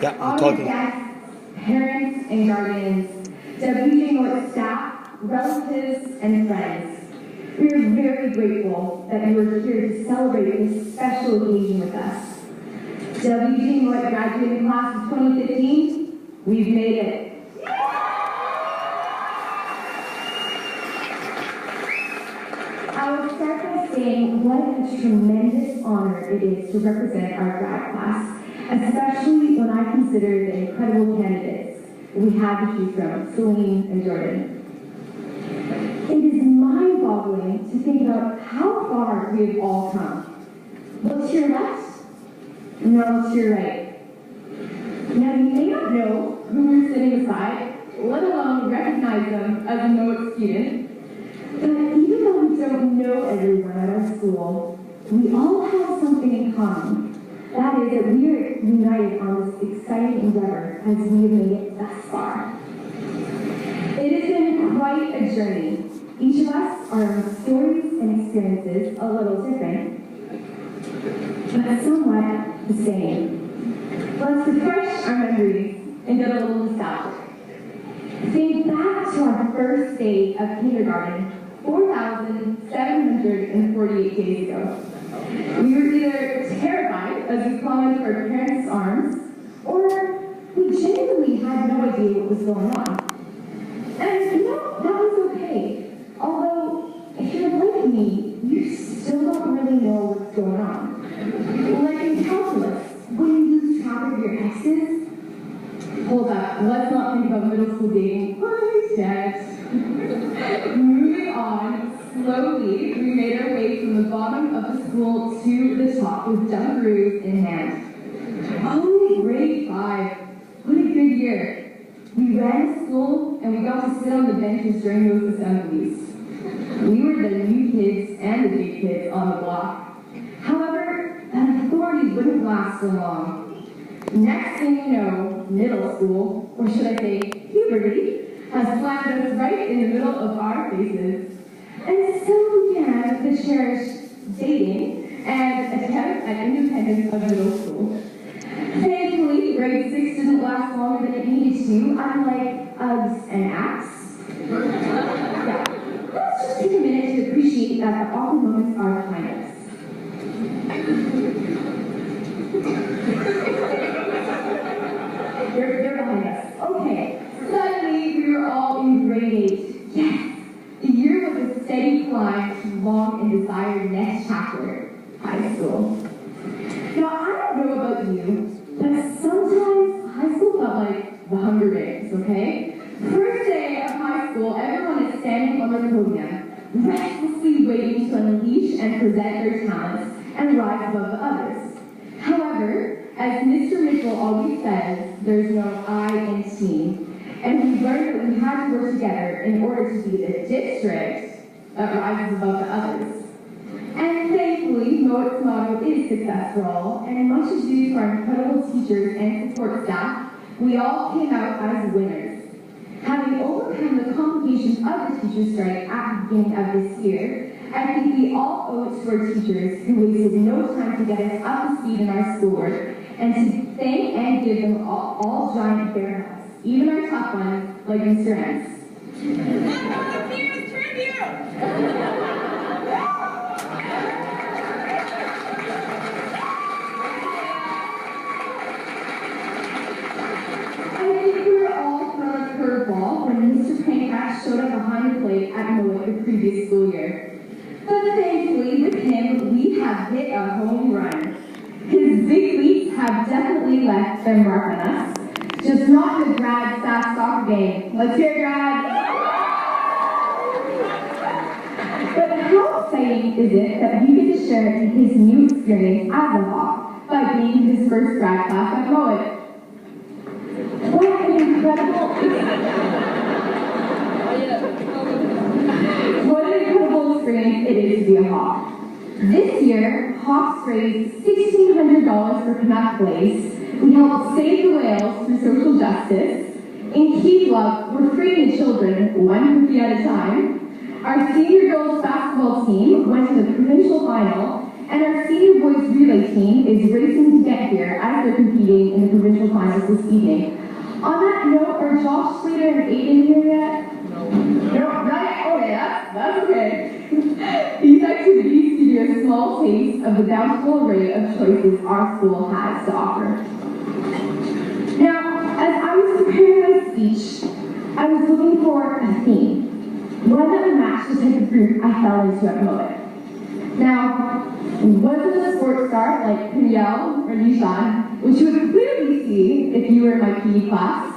Yeah, I'm talking. Guests, parents and guardians, WJ Mouat staff, relatives, and friends, we are very grateful that you are here to celebrate this special occasion with us. WJ Mouat graduating class of 2015, we've made it. I will start by saying what a tremendous honor it is to represent our grad class, especially when I consider the incredible candidates we have to choose from, Celine and Jordan. It is mind-boggling to think about how far we have all come. Look to your left, now look to your right. Now you may not know who we're sitting beside, let alone recognize them as a Mouat student, but even though we don't know everyone at our school, we all have something in common. That is that we are united on this exciting endeavor as we have made it thus far. It has been quite a journey. Each of us, our own stories and experiences, a little different, but somewhat the same. Let's refresh our memories and get a little nostalgic. Think back to our first day of kindergarten, 4,748 days ago. We were either terrified as we clung into our parents' arms, or we genuinely had no idea what was going on. And you know, that was okay. Although, if you're like me, you still don't really know what's going on. Like in calculus, when you lose track of your x's, hold up, let's not think about middle school dating quite yet. Moving on, slowly, we made our way from the bottom of the school to the top with dungaroos in hand. Only grade 5. What a good year. We ran to school and we got to sit on the benches during those assemblies. We were the new kids and the big kids on the block. However, that authority wouldn't last so long. Next thing you know, middle school, or should I say puberty, has slammed us right in the middle of our faces. And so began the cherished dating and attempt at independence of middle school. Thankfully, grade 6 didn't last longer than it needed to, unlike Uggs and Apps. Yeah, let's just take a minute to appreciate that the awkward moments are behind us. They're behind us. Okay, suddenly we were all in grade 8. Yes! The year was a steady climb to long and desired next chapter, high school. Now, I don't know about you, but sometimes high school felt like the Hunger Games, okay? First day of high school, everyone is standing on the podium, restlessly waiting to unleash and present their talents and rise above the others. However, as Mr. Mitchell always says, there's no I in team. And we learned that we had to work together in order to be the district that rises above the others. And thankfully, Mouat's motto is success for all, and much is due to our incredible teachers and support staff, we all came out as winners. Having overcome the complications of the teacher strike at the beginning of this year, I think we all owe it to our teachers who wasted no time to get us up to speed in our schoolwork, and to thank and give them all giant bear hugs. Even our tough ones, like Mr. Hens. I think we were all thrown a curveball when Mr. Pancrash showed up behind the plate at Mouat the previous school year. But thankfully, with him, we have hit a home run. His big leaps have definitely left their mark on us. Just not the Grad staff soccer game. Let's hear Grad! But how exciting is it that we get to share his new experience as a Hawk by being his first grad class at Mouat? What an incredible experience it is to be a Hawk. This year, Hawks raised $1,600 for Canuck Place. We helped save the whales through social justice. In Key Club, we're freeing children, one cookie at a time. Our senior girls basketball team went to the provincial final, and our senior boys relay team is racing to get here as they're competing in the provincial finals this evening. On that note, are Josh Slater and Aiden here yet? No, right? Oh yeah, that's okay. These activities give you a small taste of the bountiful array of choices our school has to offer. Now, as I was preparing my speech, I was looking for a theme, one that would match the type of group I fell into at Mouat. Now, it wasn't a sports star like Peniel or Nishan, which you would clearly see if you were in my PE class.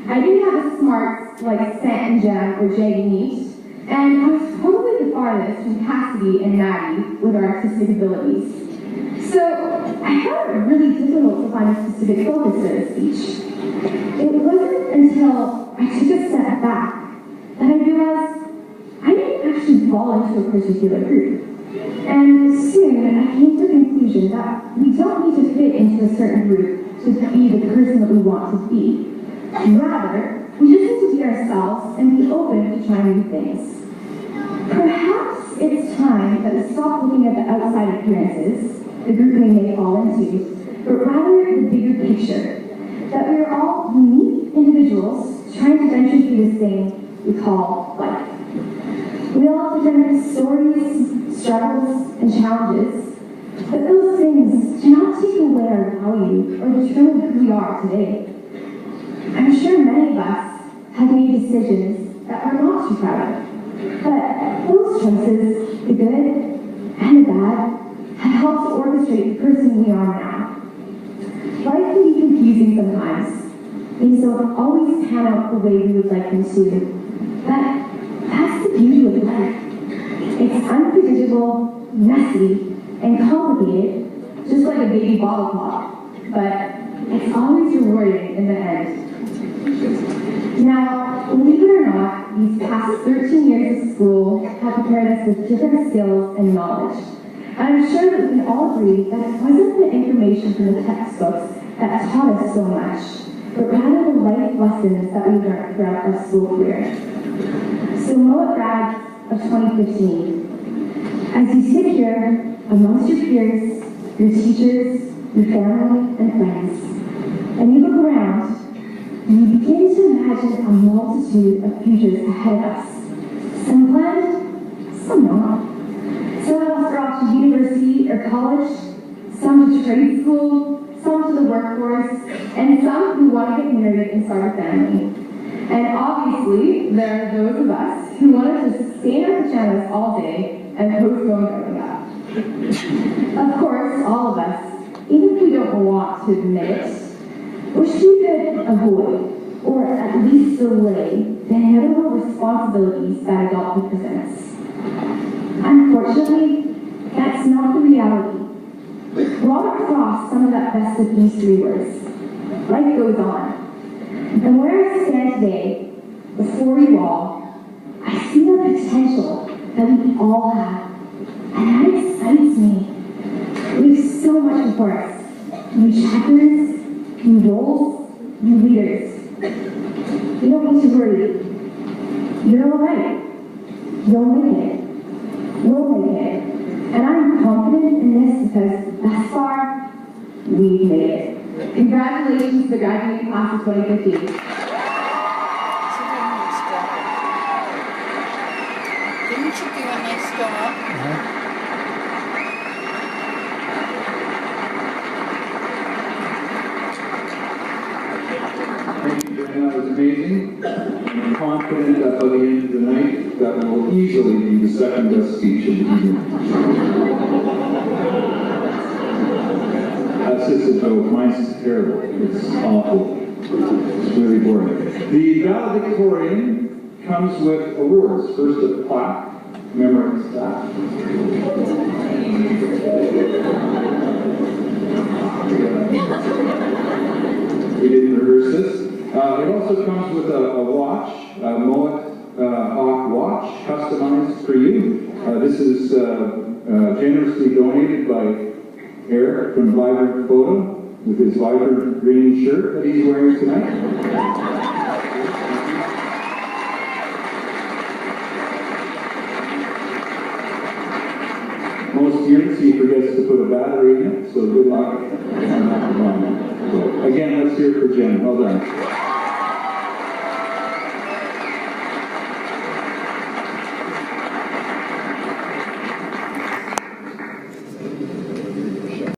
I didn't have a smarts like Sant and Jenn or Jag and Neat, and I was probably the farthest from Cassidy and Maddie with our artistic abilities. So I found it really difficult to find a specific focus for this speech. It wasn't until I took a step back that I realized I didn't actually fall into a particular group. And soon I came to the conclusion that we don't need to fit into a certain group to be the person that we want to be. Rather, we just need to be ourselves and be open to trying new things. Perhaps it's time that we stop looking at the outside appearances, the group we may fall into, but rather the bigger picture, that we are all unique individuals trying to venture through this thing we call life. We all have different stories, struggles, and challenges, but those things do not take away our value or determine who we are today. I'm sure many of us have made decisions that we're not too proud of, but those choices, the good and the bad, have helped to orchestrate the person we are now. Life can be confusing sometimes. Things don't always pan out the way we would like them to, but that's the beauty of life. It's unpredictable, messy, and complicated, just like a baby bottle pop, but it's always rewarding in the end. Now, believe it or not, these past 13 years of school have prepared us with different skills and knowledge. And I'm sure that we can all agree that it wasn't the information from the textbooks that taught us so much, but rather the life lessons that we learned throughout our school career. So Mouat Grad of 2015, as you sit here amongst your peers, your teachers, your family, and friends, and you look around, you begin to imagine a multitude of futures ahead of us. Some planned, some not. Some of us are off to university or college, some to trade school, some to the workforce, and some who want to get married and start a family. And obviously, there are those of us who want to just stay in our pajamas all day and postpone growing up. Of course, all of us, even if we don't want to admit it, wish we could avoid, or at least delay, the inevitable responsibilities that adulthood presents. Unfortunately, that's not the reality. We're all across some of that best of these three words. Life goes on. And where I stand today, before you all, I see the potential that we all have. And that excites me. We have so much before us. New chapters, new roles, new leaders. You don't need to worry. You're all right. You'll make it. We'll make it. And I'm confident in this because thus far, we've made it. Congratulations to the graduating class of 2015. Didn't you do a nice job? Thank you, Jenn. That was amazing. I'm confident that by the end of the night, that will easily be the second best speech of the evening. That's just a joke. Mine's terrible. It's awful. It's really boring. The valedictorian comes with awards. First, a plaque, commemorating staff. We didn't rehearse this. It also comes with a watch, a Mouat Hawk watch, customized for you. This is generously donated by Eric from Vibrant Photo with his vibrant green shirt that he's wearing tonight. Most years he forgets to put a battery in it, so good luck on that one. So, again, let's hear it for Jenn. Well done.